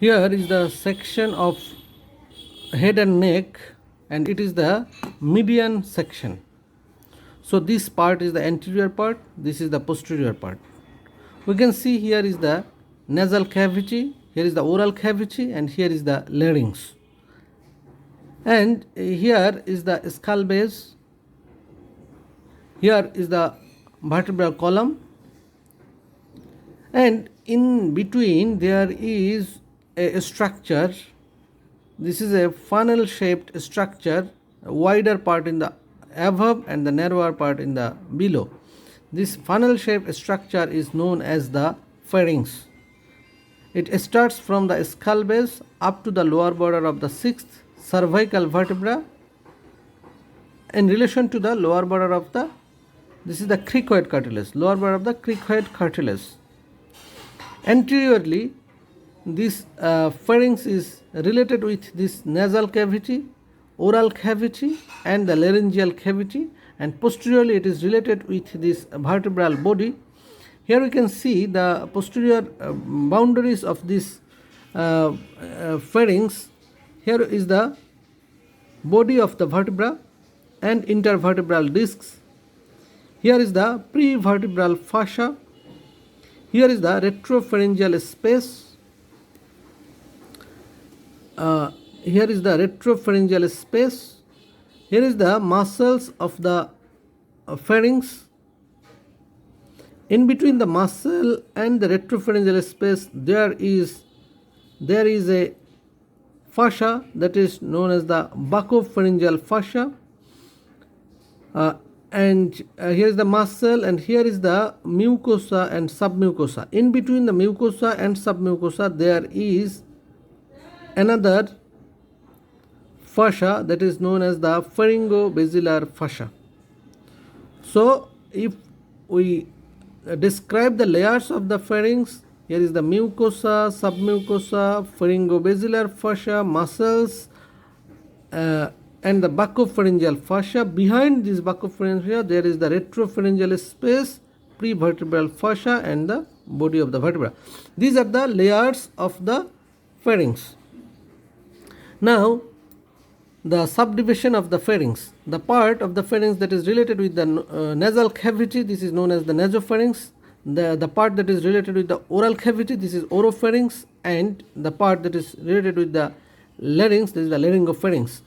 Here is the section of head and neck, and it is the median section. So this part is the anterior part, this is the posterior part. We can see here is the nasal cavity, here is the oral cavity, and here is the larynx. And here is the skull base, here is the vertebral column, and in between there is a structure. This is a funnel shaped structure, a wider part in the above and the narrower part in the below. This funnel shaped structure is known as the pharynx. It starts from the skull base up to the lower border of the sixth cervical vertebra in relation to the lower border of the, this is the cricoid cartilage, lower border of the cricoid cartilage. Anteriorly, this pharynx is related with this nasal cavity, oral cavity, and the laryngeal cavity, and posteriorly it is related with this vertebral body. Here we can see the posterior boundaries of this pharynx. Here is the body of the vertebra and intervertebral discs. Here is the prevertebral fascia. Here is the retropharyngeal space. Here is the retropharyngeal space. Here is the muscles of the pharynx. In between the muscle and the retropharyngeal space, there is a fascia that is known as the buccopharyngeal fascia. And here is the muscle, and here is the mucosa and submucosa. In between the mucosa and submucosa, there is another fascia that is known as the pharyngobasilar fascia. So if we describe the layers of the pharynx, here is the mucosa, submucosa, pharyngobasilar fascia, muscles, and the buccopharyngeal fascia. Behind this buccopharyngeal there is the retropharyngeal space, prevertebral fascia, and the body of the vertebra. These are the layers of the pharynx. Now the subdivision of the pharynx, the part of the pharynx that is related with the nasal cavity, this is known as the nasopharynx. The part that is related with the oral cavity, this is oropharynx, and the part that is related with the larynx, this is the laryngopharynx.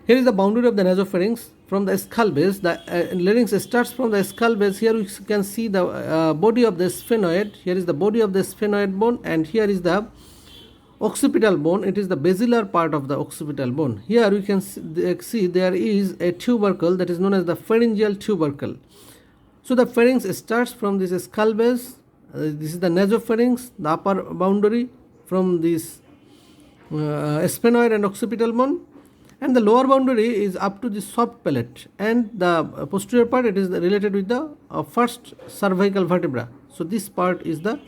Here is the boundary of the nasopharynx from the skull base. The larynx starts from the skull base. Here we can see the body of the sphenoid. Here is the body of the sphenoid bone, and here is the occipital bone. It is the basilar part of the occipital bone. Here we can see there is a tubercle that is known as the pharyngeal tubercle. So the pharynx starts from this skull base. This is the nasopharynx, the upper boundary from this sphenoid and occipital bone, and the lower boundary is up to the soft palate, and the posterior part, it is related with the first cervical vertebra. So this part is the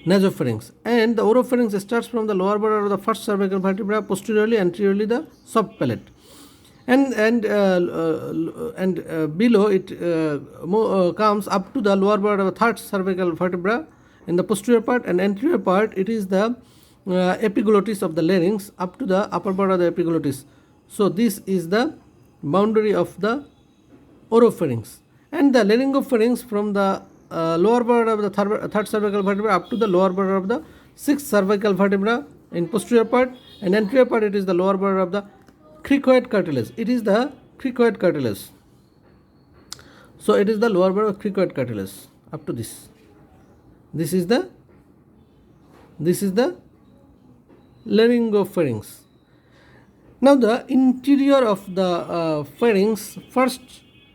nasopharynx, and the oropharynx starts from the lower border of the first cervical vertebra, posteriorly, anteriorly the soft palate, and below it comes up to the lower border of the third cervical vertebra in the posterior part, and anterior part, it is the epiglottis of the larynx up to the upper border of the epiglottis. So this is the boundary of the oropharynx, and the laryngopharynx from the lower border of the third cervical vertebra up to the lower border of the sixth cervical vertebra in posterior part, and anterior part, it is the lower border of the cricoid cartilage. It is the cricoid cartilage. So it is the lower border of cricoid cartilage up to this. This is the laryngopharynx. Now the interior of the pharynx, first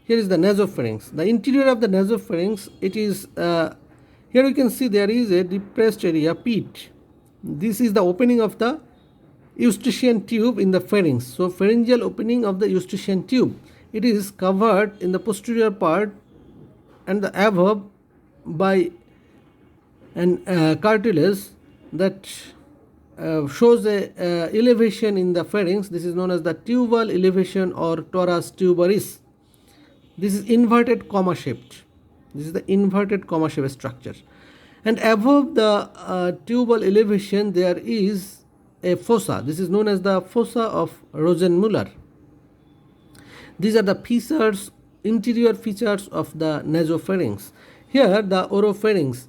here is the nasopharynx. The interior of the nasopharynx, it is here we can see there is a depressed area, pit. This is the opening of the eustachian tube in the pharynx. So pharyngeal opening of the eustachian tube. It is covered in the posterior part and the above by an cartilage that shows a elevation in the pharynx. This is known as the tubal elevation or torus tuberis. This is inverted comma shaped. This is the inverted comma shaped structure. And above the tubal elevation there is a fossa. This is known as the fossa of Rosenmuller. These are the features, interior features of the nasopharynx. Here the oropharynx.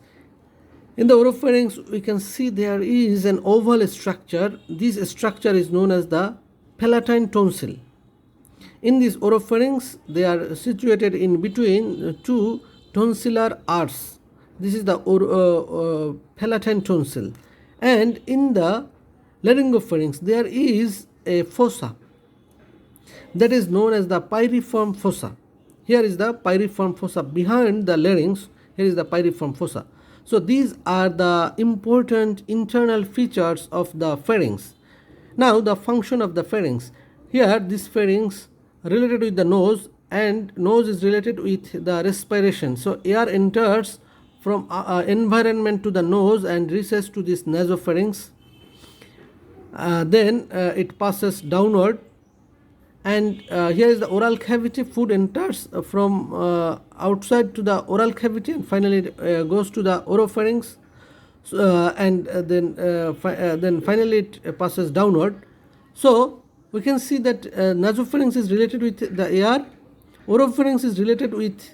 In the oropharynx we can see there is an oval structure. This structure is known as the palatine tonsil. In this oropharynx they are situated in between two tonsillar arcs. This is the palatine tonsil. And in the laryngopharynx there is a fossa that is known as the pyriform fossa. Here is the pyriform fossa behind the larynx. Here is the pyriform fossa. So these are the important internal features of the pharynx. Now the function of the pharynx. Here this pharynx related with the nose, and nose is related with the respiration. So air enters from environment to the nose and reaches to this nasopharynx. Then it passes downward, and here is the oral cavity. Food enters from outside to the oral cavity and finally goes to the oropharynx, and then finally it passes downward. So we can see that nasopharynx is related with the air, oropharynx is related with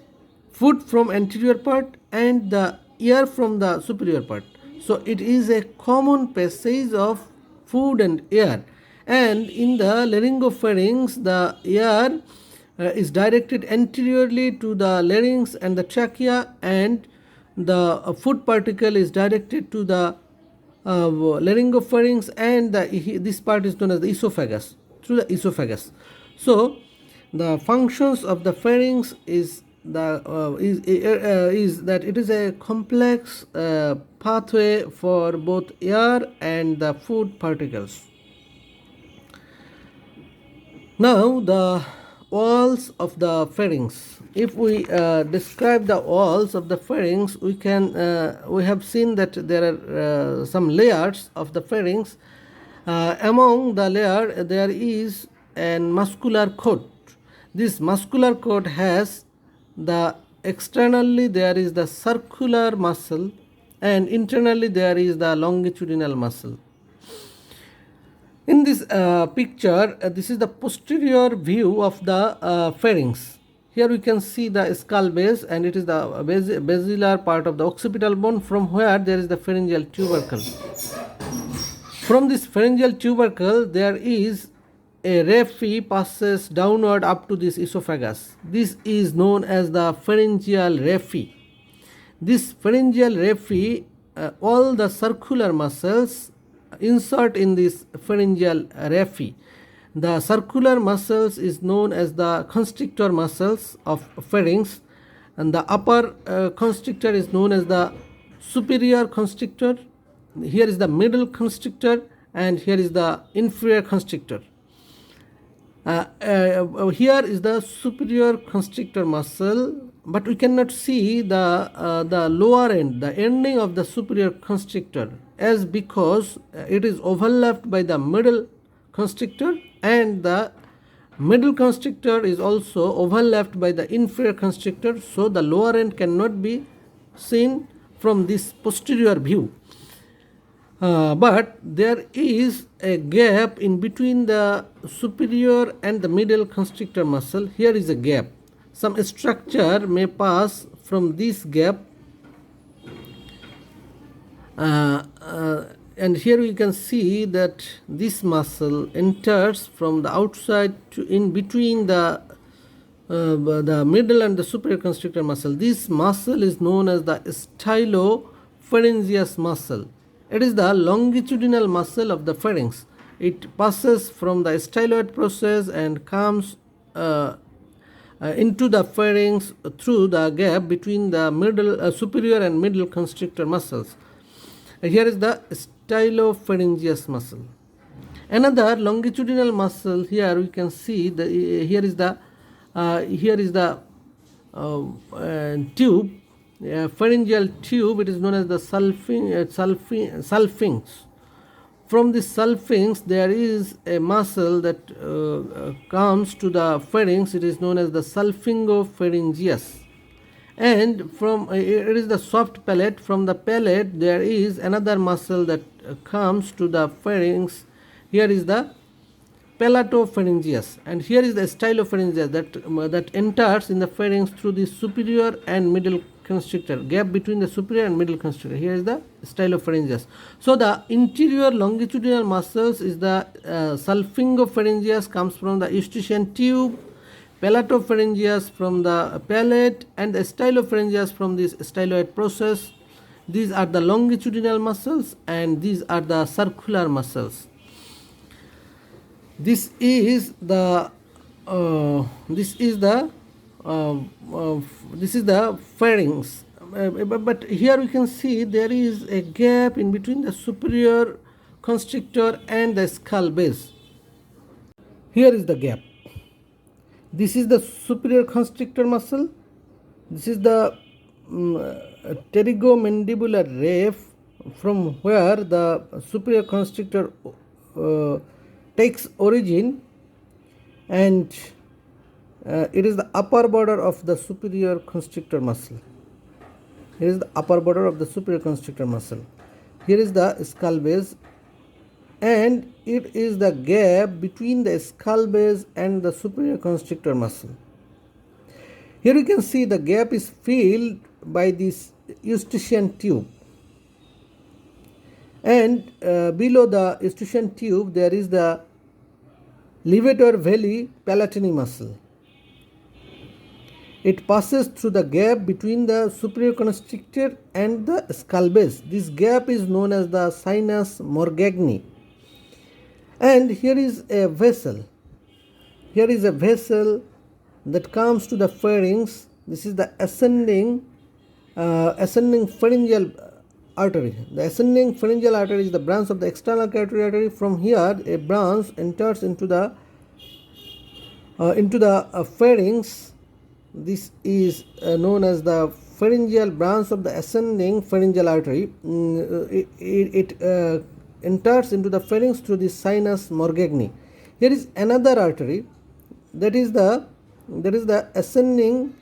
food from anterior part and the air from the superior part. So it is a common passage of food and air. And in the laryngopharynx the air is directed anteriorly to the larynx and the trachea, and the food particle is directed to the laryngopharynx, and this part is known as the esophagus, through the esophagus. So the functions of the pharynx is that it is a complex pathway for both air and the food particles. Now the walls of the pharynx. If we describe the walls of the pharynx, we have seen that there are some layers of the pharynx. Among the layer there is a muscular coat. This muscular coat has externally there is the circular muscle, and internally there is the longitudinal muscle. In this picture, this is the posterior view of the pharynx. Here we can see the skull base, and it is the basilar part of the occipital bone, from where there is the pharyngeal tubercle. From this pharyngeal tubercle there is a raphe passes downward up to this esophagus. This is known as the pharyngeal raphe. This pharyngeal raphe, all the circular muscles insert in this pharyngeal raphe. The circular muscles is known as the constrictor muscles of pharynx, and the upper constrictor is known as the superior constrictor. Here is the middle constrictor, and here is the inferior constrictor. Here is the superior constrictor muscle, but we cannot see the lower end, the ending of the superior constrictor, as because it is overlapped by the middle constrictor, and the middle constrictor is also overlapped by the inferior constrictor. So the lower end cannot be seen from this posterior view. But there is a gap in between the superior and the middle constrictor muscle. Here is a gap. Some structure may pass from this gap, and here we can see that this muscle enters from the outside to in between the middle and the superior constrictor muscle. This muscle is known as the stylopharyngeus muscle. It is the longitudinal muscle of the pharynx. It passes from the styloid process and comes into the pharynx through the gap between the middle superior and middle constrictor muscles. Here is the stylopharyngeus muscle. Another longitudinal muscle, here we can see here is the tube, pharyngeal tube. It is known as the sulphinx. From this sulphinx there is a muscle that comes to the pharynx. It is known as the sulfingopharyngeus. and from it is the soft palate. From the palate there is another muscle that comes to the pharynx. Here is the palatopharyngeus, and here is the stylopharyngeus that enters in the pharynx through the superior and middle constrictor, gap between the superior and middle constrictor. Here is the stylopharyngeus. So the interior longitudinal muscles is the sulfingopharyngeus, comes from the eustachian tube, palatopharyngeus from the palate, and the stylopharyngeus from this styloid process. These are the longitudinal muscles and these are the circular muscles. This is the pharynx, but here we can see there is a gap in between the superior constrictor and the skull base. Here is the gap. This is the superior constrictor muscle. This is the pterygomandibular raphe, from where the superior constrictor takes origin, and it is the upper border of the superior constrictor muscle. Here is the upper border of the superior constrictor muscle. Here is the skull base, and it is the gap between the skull base and the superior constrictor muscle. Here you can see the gap is filled by this eustachian tube, and below the eustachian tube there is the levator veli palatini muscle. It passes through the gap between the superior constrictor and the skull base. This gap is known as the sinus morgagni. And here is a vessel. Here is a vessel that comes to the pharynx. This is the ascending pharyngeal artery. The ascending pharyngeal artery is the branch of the external carotid artery. From here, a branch enters into the pharynx. This is known as the pharyngeal branch of the ascending pharyngeal artery. It enters into the pharynx through the sinus morgagni. Here is another artery, that is the ascending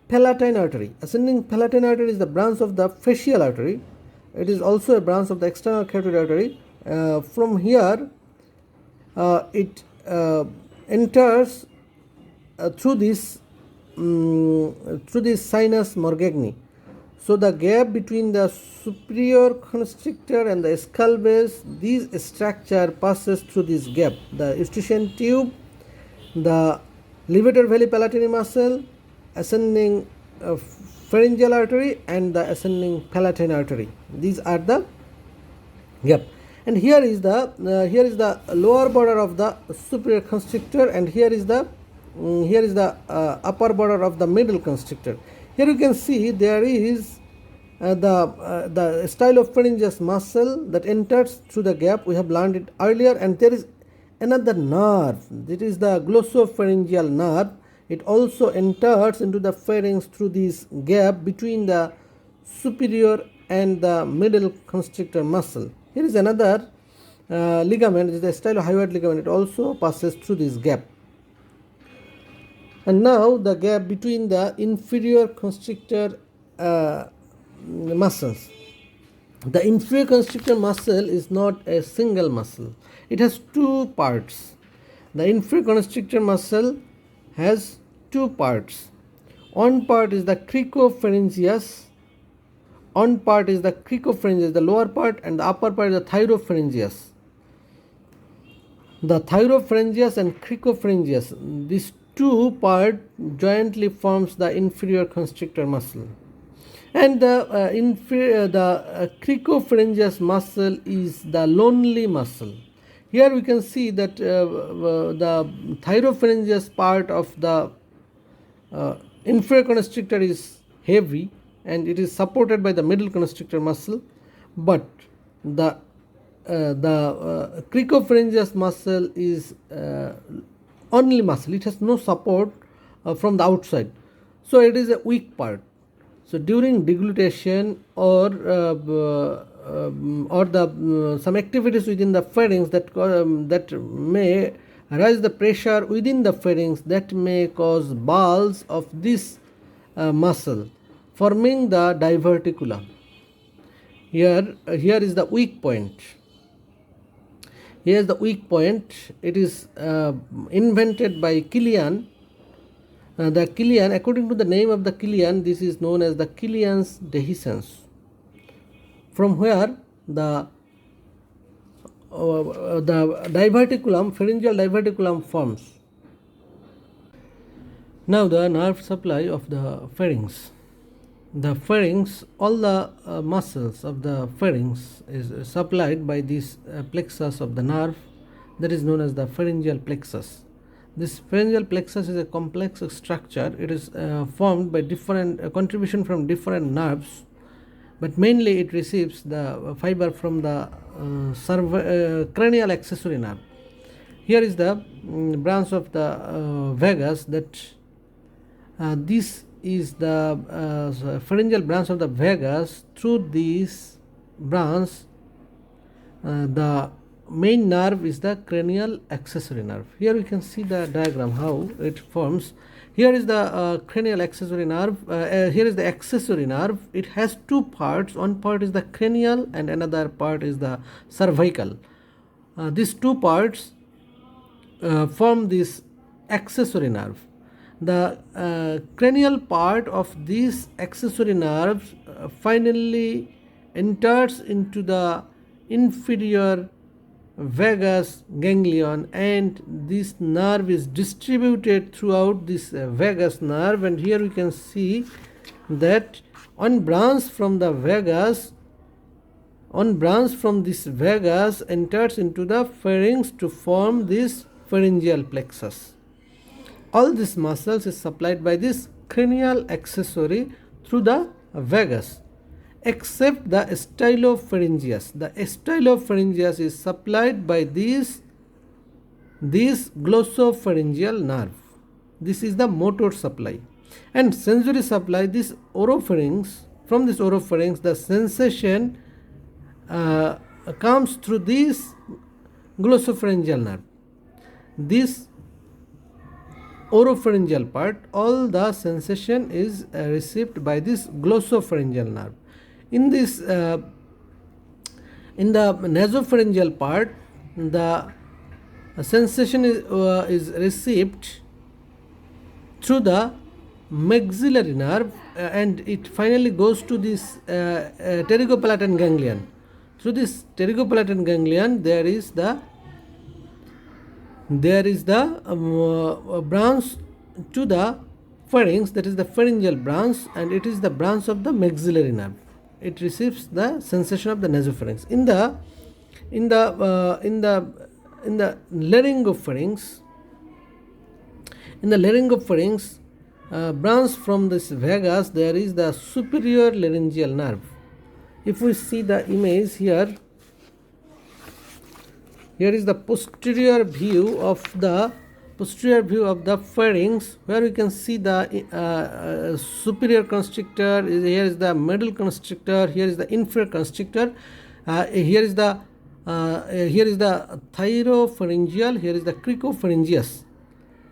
palatine artery. Ascending palatine artery is the branch of the facial artery. It is also a branch of the external carotid artery. From here, it enters through this sinus morgagni. So the gap between the superior constrictor and the skull base, this structure passes through this gap. The eustachian tube, the levator veli palatini muscle, ascending pharyngeal artery, and the ascending palatine artery. These are the gap. And here is the lower border of the superior constrictor, and here is the upper border of the middle constrictor. Here you can see there is the stylopharyngeus muscle that enters through the gap. We have learned it earlier, and there is another nerve. That is the glossopharyngeal nerve. It also enters into the pharynx through this gap between the superior and the middle constrictor muscle. Here is another ligament, it is the stylohyoid ligament. It also passes through this gap. And now the gap between the inferior constrictor muscles. The inferior constrictor muscle is not a single muscle. It has two parts. The inferior constrictor muscle has two parts. One part is the cricopharyngeus. One part is the cricopharyngeus, the lower part, and the upper part is the thyropharyngeus. The thyropharyngeus and cricopharyngeus, these two parts jointly forms the inferior constrictor muscle. And the cricopharyngeus muscle is the lonely muscle. Here we can see that the thyropharyngeus part of the inferior constrictor is heavy and it is supported by the middle constrictor muscle, but the cricopharyngeus muscle is only muscle. It has no support from the outside, so it is a weak part. So during deglutition or some activities within the pharynx that may raise the pressure within the pharynx, that may cause bulge of this muscle. forming the diverticulum. Here is the weak point. Here is the weak point. It is invented by Killian. The Killian, according to the name of the Killian, this is known as the Killian's dehiscence, from where the diverticulum, pharyngeal diverticulum forms. Now the nerve supply of the pharynx. The pharynx, all the muscles of the pharynx is supplied by this plexus of the nerve that is known as the pharyngeal plexus. This pharyngeal plexus is a complex structure. It is formed by different contribution from different nerves, but mainly it receives the fiber from the cranial accessory nerve. Here is the branch of the vagus that this is the pharyngeal branch of the vagus. Through this branch, the main nerve is the cranial accessory nerve. Here we can see the diagram how it forms. Here is the cranial accessory nerve. Here is the accessory nerve. It has two parts. One part is the cranial and another part is the cervical. These two parts form this accessory nerve. The cranial part of this accessory nerve finally enters into the inferior vagus ganglion, and this nerve is distributed throughout this vagus nerve. And here we can see that one branch from the vagus, one branch from this vagus enters into the pharynx to form this pharyngeal plexus. All these muscles is supplied by this cranial accessory through the vagus, except the stylopharyngeus. The stylopharyngeus is supplied by this glossopharyngeal nerve. This is the motor supply. And sensory supply, this oropharynx, from this oropharynx the sensation comes through this glossopharyngeal nerve. This oropharyngeal part, all the sensation is received by this glossopharyngeal nerve. In this in the nasopharyngeal part, the sensation is received through the maxillary nerve, and it finally goes to this pterygopalatine ganglion. Through this pterygopalatine ganglion there is the branch to the pharynx, that is the pharyngeal branch, and it is the branch of the maxillary nerve. It receives the sensation of the nasopharynx. In the laryngopharynx, branch from this vagus, there is the superior laryngeal nerve. If we see the image here, here is the posterior view of the pharynx, where we can see the superior constrictor. Here is the middle constrictor. Here is the inferior constrictor. Here is the thyropharyngeal. Here is the cricopharyngeus,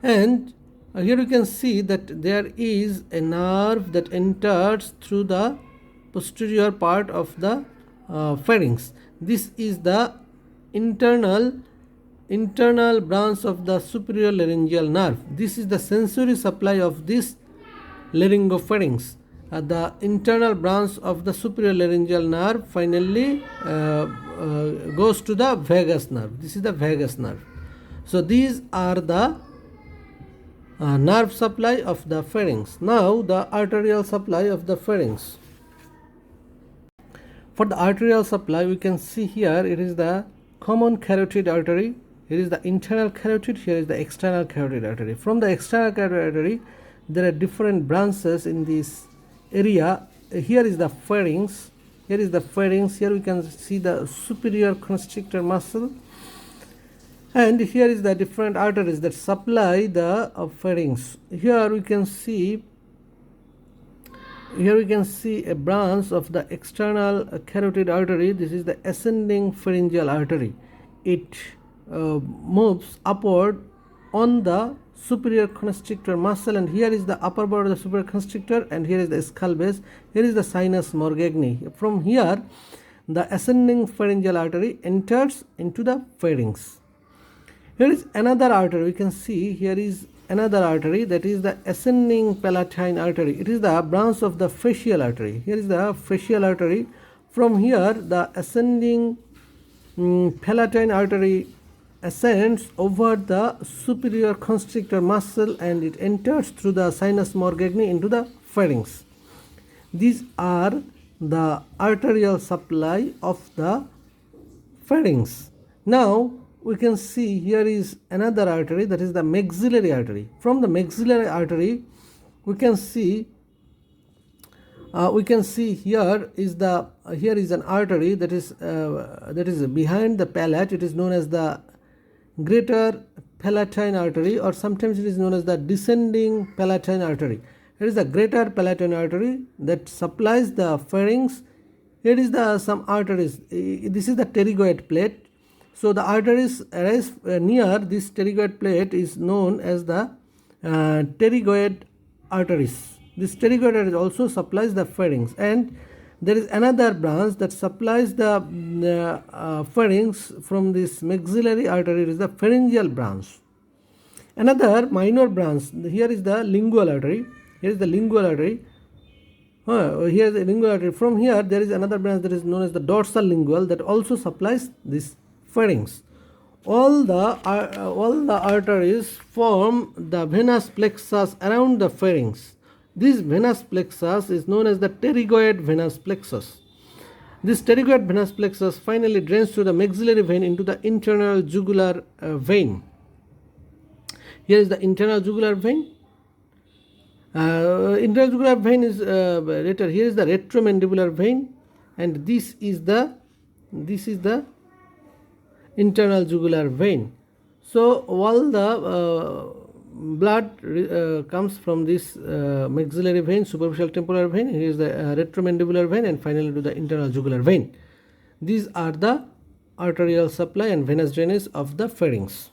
and here you can see that there is a nerve that enters through the posterior part of the pharynx. This is the internal branch of the superior laryngeal nerve. This is the sensory supply of this laryngopharynx. The internal branch of the superior laryngeal nerve finally goes to the vagus nerve. This is the vagus nerve. So these are the nerve supply of the pharynx. Now the arterial supply of the pharynx. For the arterial supply, we can see here it is the common carotid artery. Here is the internal carotid. Here is the external carotid artery. From the external carotid artery, there are different branches in this area. Here is the pharynx. Here is the pharynx. Here we can see the superior constrictor muscle. And here is the different arteries that supply the pharynx. Here we can see a branch of the external carotid artery. This is the ascending pharyngeal artery. It moves upward on the superior constrictor muscle, and here is the upper part of the superior constrictor, and here is the skull base. Here is the sinus morgagni. From here, the ascending pharyngeal artery enters into the pharynx. Here is another artery. We can see here is another artery, that is the ascending palatine artery. It is the branch of the facial artery. Here is the facial artery. From here, the ascending palatine artery ascends over the superior constrictor muscle, and it enters through the sinus morgagni into the pharynx. These are the arterial supply of the pharynx. Now we can see here is another artery, that is the maxillary artery. From the maxillary artery, we can see here is an artery that is behind the palate. It is known as the greater palatine artery, or sometimes it is known as the descending palatine artery. It is the greater palatine artery that supplies the pharynx. Here is some arteries. This is the pterygoid plate. So the arteries arise near this pterygoid plate is known as the pterygoid arteries. This pterygoid artery also supplies the pharynx, and there is another branch that supplies the pharynx from this maxillary artery. It is the pharyngeal branch. Another minor branch, here is the lingual artery. Here is the lingual artery. Here is the lingual artery. From here, there is another branch that is known as the dorsal lingual that also supplies this pharynx. All the arteries form the venous plexus around the pharynx. This venous plexus is known as the pterygoid venous plexus. This pterygoid venous plexus finally drains through the maxillary vein into the internal jugular vein. Here is the internal jugular vein. Internal jugular vein is later. Here is the retromandibular vein, and this is the internal jugular vein. So all the blood comes from this maxillary vein, superficial temporal vein. Here is the retromandibular vein, and finally to the internal jugular vein. These are the arterial supply and venous drainage of the pharynx.